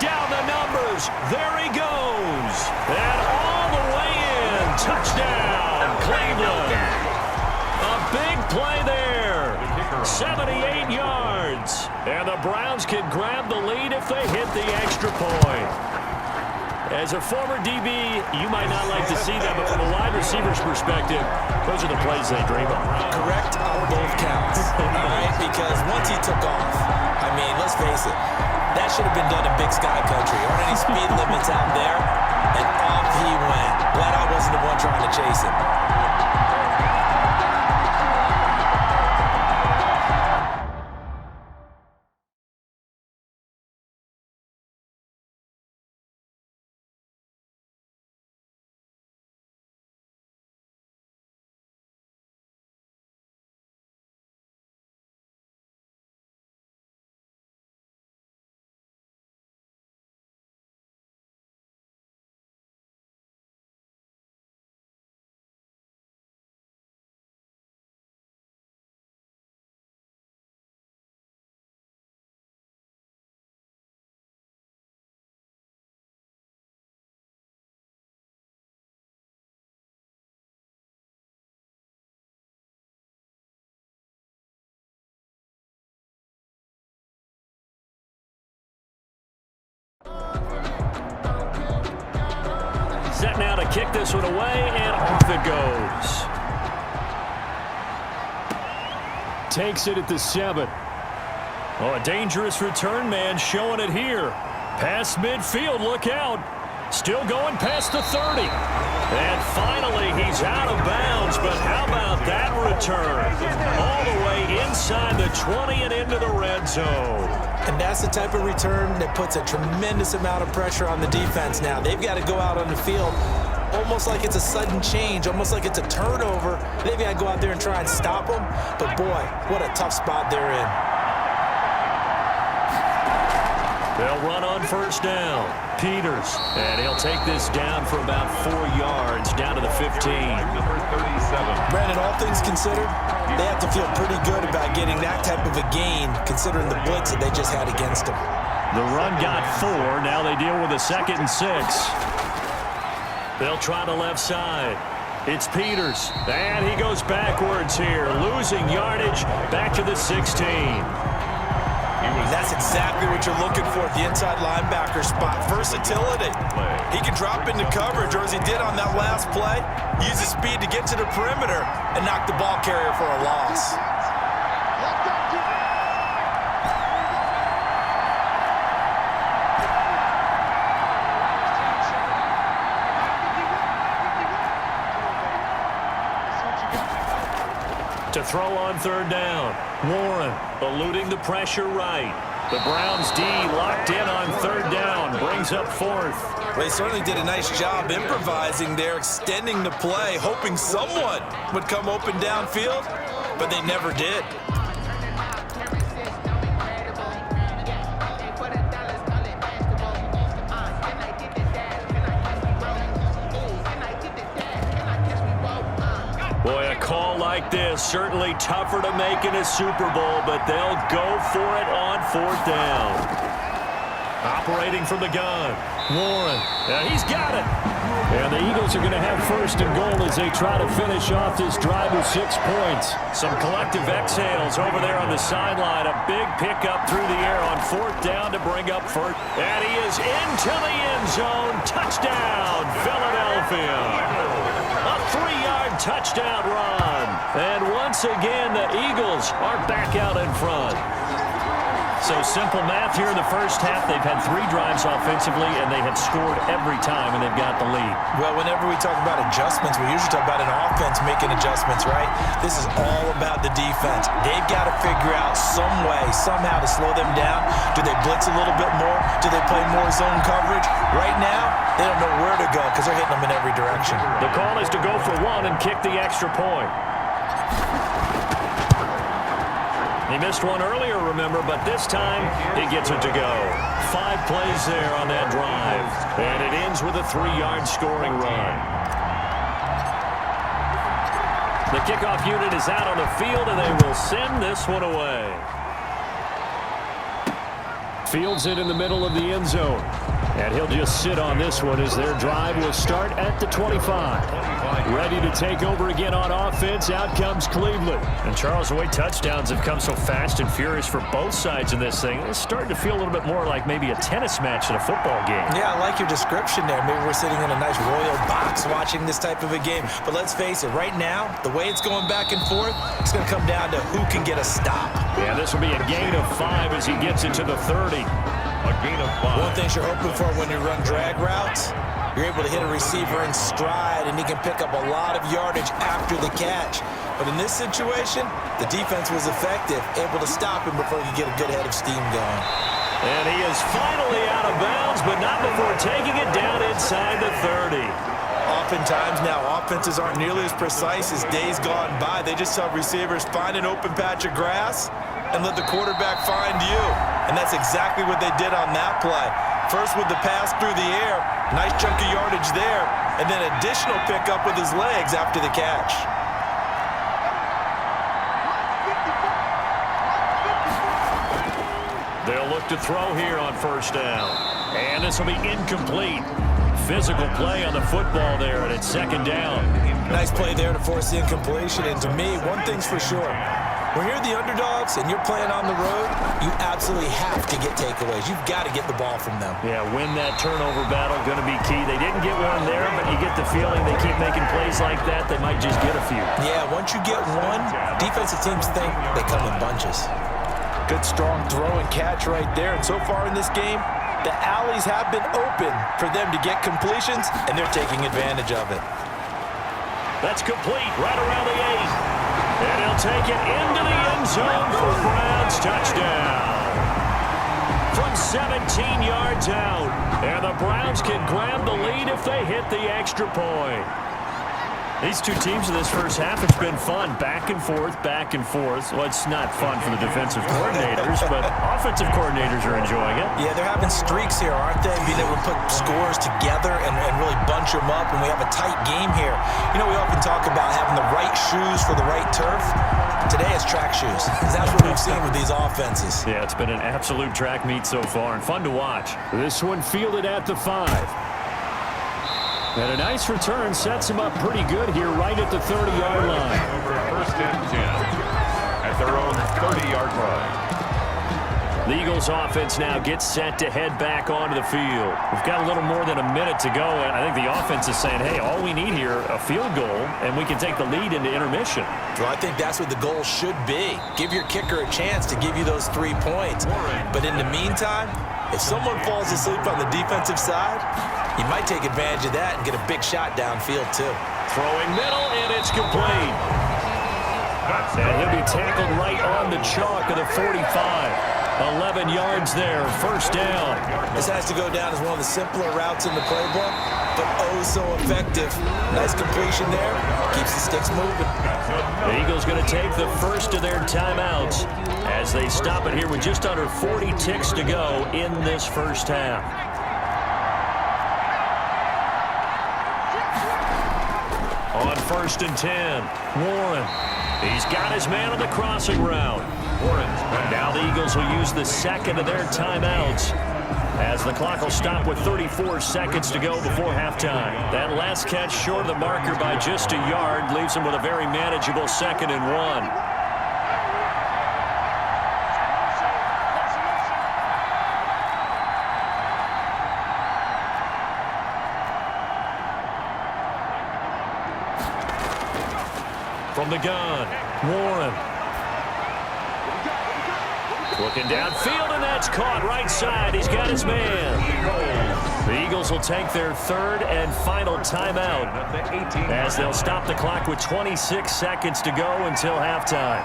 Down the numbers. There he goes. And all the way in. Touchdown, Cleveland. A big play there. 78 yards. And the Browns can grab the lead if they hit the extra point. As a former DB, you might not like to see that, but from a wide receiver's perspective, those are the plays they dream of. Correct on both counts, all right? Because once he took off, I mean, let's face it, that should have been done in Big Sky Country. Aren't any speed limits out there? And off he went. Glad I wasn't the one trying to chase him. Set now to kick this one away, and off it goes. Takes it at the 7. Oh, a dangerous return man showing it here. Past midfield, look out. Still going past the 30. And finally, he's out of bounds, but how about that return? All the way inside the 20 and into the red zone. And that's the type of return that puts a tremendous amount of pressure on the defense now. They've got to go out on the field almost like it's a sudden change, almost like it's a turnover. They've got to go out there and try and stop them. But, boy, what a tough spot they're in. They'll run on first down. Peters, and he'll take this down for about 4 yards, down to the 15. Brandon, all things considered, they have to feel pretty good about getting that type of a gain, considering the blitz that they just had against them. The run got 4. Now they deal with a 2nd and 6. They'll try the left side. It's Peters, and he goes backwards here, losing yardage back to the 16. That's exactly what you're looking for at the inside linebacker spot. Versatility. He can drop into coverage, or as he did on that last play, use his speed to get to the perimeter and knock the ball carrier for a loss. To throw on third down. Warren eluding the pressure right. The Browns D locked in on third down. Brings up 4th. Well, they certainly did a nice job improvising there, extending the play, hoping someone would come open downfield, but they never did. Boy, a call like this, certainly tougher to make in a Super Bowl, but they'll go for it on 4th down. Operating from the gun, Warren, he's got it. And the Eagles are going to have first and goal as they try to finish off this drive with 6 points. Some collective exhales over there on the sideline. A big pickup through the air on 4th down to bring up first. And he is into the end zone. Touchdown, Philadelphia. A 3-yard touchdown run. And once again, the Eagles are back out in front. So simple math here in the first half. They've had 3 drives offensively, and they have scored every time, and they've got the lead. Well, whenever we talk about adjustments, we usually talk about an offense making adjustments, right? This is all about the defense. They've got to figure out some way, somehow to slow them down. Do they blitz a little bit more? Do they play more zone coverage? Right now, they don't know where to go because they're hitting them in every direction. The call is to go for 1 and kick the extra point. He missed one earlier, remember, but this time he gets it to go. 5 plays there on that drive, and it ends with a 3-yard scoring run. The kickoff unit is out on the field, and they will send this one away. Fields it in the middle of the end zone. And he'll just sit on this one as their drive will start at the 25. Ready to take over again on offense. Out comes Cleveland. And Charles, the way touchdowns have come so fast and furious for both sides in this thing, it's starting to feel a little bit more like maybe a tennis match at a football game. Yeah, I like your description there. Maybe we're sitting in a nice royal box watching this type of a game. But let's face it, right now, the way it's going back and forth, it's going to come down to who can get a stop. Yeah, this will be a gain of 5 as he gets into the 30. A gain of 5. One thing you're hoping for when you run drag routes, you're able to hit a receiver in stride, and he can pick up a lot of yardage after the catch. But in this situation, the defense was effective, able to stop him before he could get a good head of steam going. And he is finally out of bounds, but not before taking it down inside the 30. Oftentimes now, offenses aren't nearly as precise as days gone by. They just tell receivers, find an open patch of grass and let the quarterback find you. And that's exactly what they did on that play. First with the pass through the air, nice chunk of yardage there, and then additional pickup with his legs after the catch. They'll look to throw here on first down. And this will be incomplete. Physical play on the football there, and it's second down. Nice play there to force the incompletion. And to me, one thing's for sure. When you're the underdogs and you're playing on the road, you absolutely have to get takeaways. You've got to get the ball from them. Yeah, win that turnover battle, going to be key. They didn't get one there, but you get the feeling they keep making plays like that, they might just get a few. Yeah, once you get one, defensive teams think they come in bunches. Good strong throw and catch right there. And so far in this game, the alleys have been open for them to get completions, and they're taking advantage of it. That's complete right around the 8. And he'll take it into the end zone for Browns touchdown. From 17 yards out. And the Browns can grab the lead if they hit the extra point. These two teams in this first half, it's been fun. Back and forth, back and forth. Well, it's not fun for the defensive coordinators, but offensive coordinators are enjoying it. Yeah, they're having streaks here, aren't they? Being able to put scores together and really bunch them up, and we have a tight game here. You know, we often talk about having the right shoes for the right turf. Today it's track shoes. That's what we've seen with these offenses. Yeah, it's been an absolute track meet so far, and fun to watch. This one fielded at the 5. And a nice return sets him up pretty good here right at the 30-yard line. First and 10 at their own 30-yard line. The Eagles offense now gets set to head back onto the field. We've got a little more than a minute to go, and I think the offense is saying, hey, all we need here, a field goal, and we can take the lead into intermission. Well, I think that's what the goal should be. Give your kicker a chance to give you those 3 points. But in the meantime, if someone falls asleep on the defensive side, you might take advantage of that and get a big shot downfield, too. Throwing middle, and it's complete. And he'll be tackled right on the chalk of the 45. 11 yards there, first down. This has to go down as one of the simpler routes in the playbook, but oh so effective. Nice completion there. Keeps the sticks moving. The Eagles going to take the first of their timeouts as they stop it here with just under 40 ticks to go in this first half. On first and 10, Warren. He's got his man on the crossing route. Now the Eagles will use the second of their timeouts as the clock will stop with 34 seconds to go before halftime. That last catch short of the marker by just a yard leaves him with a very manageable 2nd and 1. From the gun, Warren. Looking downfield, and that's caught right side. He's got his man. The Eagles will take their 3rd and final timeout as they'll stop the clock with 26 seconds to go until halftime.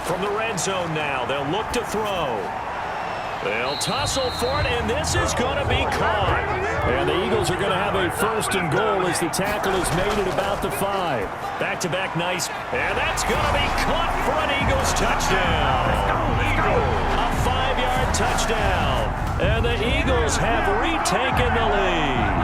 From the red zone now, they'll look to throw. They'll tussle for it, and this is going to be caught. And the Eagles are going to have a 1st and goal as the tackle is made at about the 5. Back-to-back nice, and that's going to be caught for an Eagles touchdown. A 5-yard touchdown. And the Eagles have retaken the lead.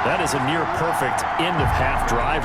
That is a near-perfect end-of-half drive.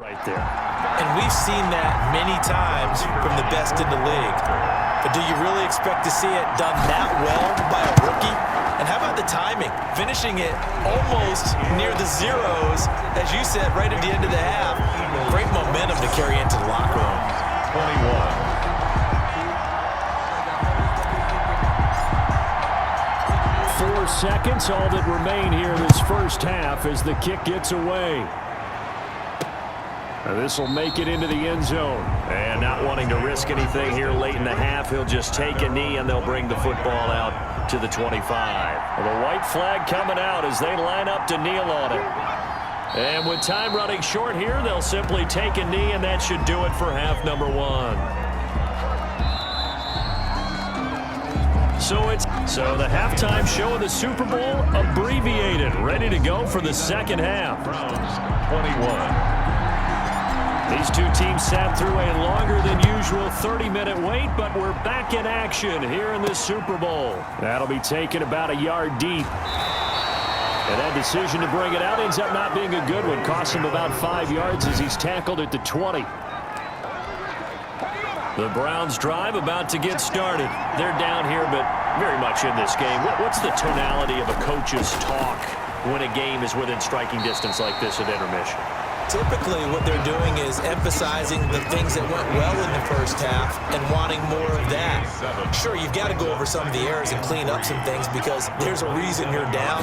Right there. And we've seen that many times from the best in the league. But do you really expect to see it done that well by a rookie? And how about the timing? Finishing it almost near the zeros, as you said, right at the end of the half. Great momentum to carry into the locker room. 4 seconds, all that remain here in this first half as the kick gets away. This will make it into the end zone. And not wanting to risk anything here late in the half, he'll just take a knee and they'll bring the football out to the 25. Well, the white flag coming out as they line up to kneel on it. And with time running short here, they'll simply take a knee, and that should do it for half number one. So the halftime show of the Super Bowl abbreviated, ready to go for the second half. Browns 21. These two teams sat through a longer than usual 30-minute wait, but we're back in action here in this Super Bowl. That'll be taken about a yard deep. And that decision to bring it out ends up not being a good one. Costs him about 5 yards as he's tackled at the 20. The Browns drive about to get started. They're down here, but very much in this game. What's the tonality of a coach's talk when a game is within striking distance like this at intermission? Typically, what they're doing is emphasizing the things that went well in the first half and wanting more of that. Sure, you've got to go over some of the errors and clean up some things because there's a reason you're down.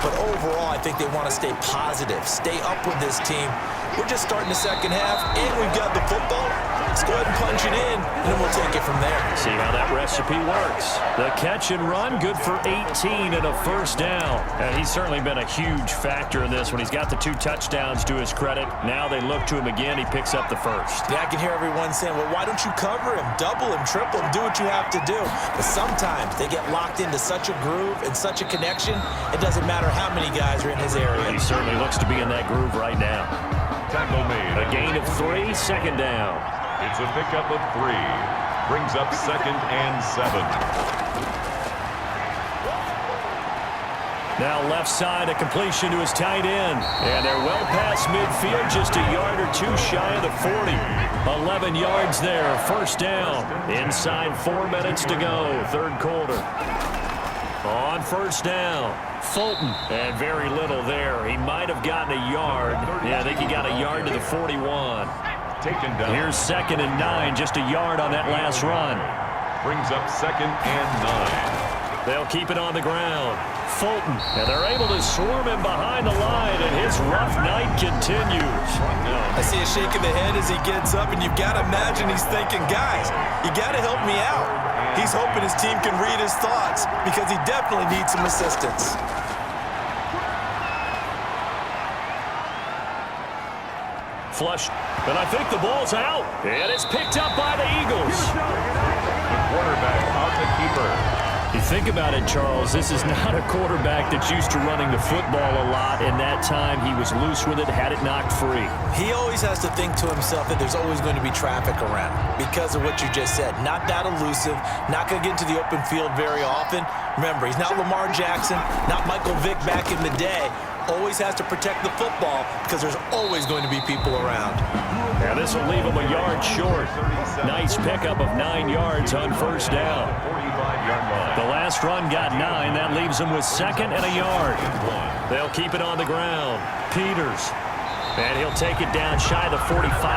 But overall, I think they want to stay positive, stay up with this team. We're just starting the second half, and we've got the football. Let's go ahead and punch it in, and then we'll take it from there. See how that recipe works. The catch and run, good for 18 and a first down. And he's certainly been a huge factor in this when he's got the 2 touchdowns to his credit. Now they look to him again. He picks up the first. Yeah, I can hear everyone saying, well, why don't you cover him, double him, triple him, do what you have to do. But sometimes they get locked into such a groove and such a connection, it doesn't matter how many guys are in his area. He certainly looks to be in that groove right now. Tackle made. A gain of 3, second down. It's a pickup of 3. Brings up 2nd and 7. Now left side, a completion to his tight end. And they're well past midfield, just a yard or 2 shy of the 40. 11 yards there, first down. Inside 4 minutes to go, third quarter. On first down, Fulton. And very little there. He might have gotten a yard. Yeah, I think he got a yard to the 41. Taken down. Here's 2nd and 9, just a yard on that last run. Brings up 2nd and 9. They'll keep it on the ground. Fulton, and they're able to swarm him behind the line, and his rough night continues. I see a shake of the head as he gets up, and you've got to imagine he's thinking, guys, you got to help me out. He's hoping his team can read his thoughts because he definitely needs some assistance. Flush, and I think the ball's out, and it's picked up by the Eagles. The quarterback on the keeper. You think about it, Charles, this is not a quarterback that's used to running the football a lot. In that time, he was loose with it, had it knocked free. He always has to think to himself that there's always going to be traffic around because of what you just said. Not that elusive, not going to get into the open field very often. Remember, he's not Lamar Jackson, not Michael Vick back in the day. Always has to protect the football because there's always going to be people around. Now this will leave him a yard short. Nice pickup of 9 yards on first down. 45-yard line. The last run got 9. That leaves him with 2nd and a yard. They'll keep it on the ground. Peters. And he'll take it down shy of the 45.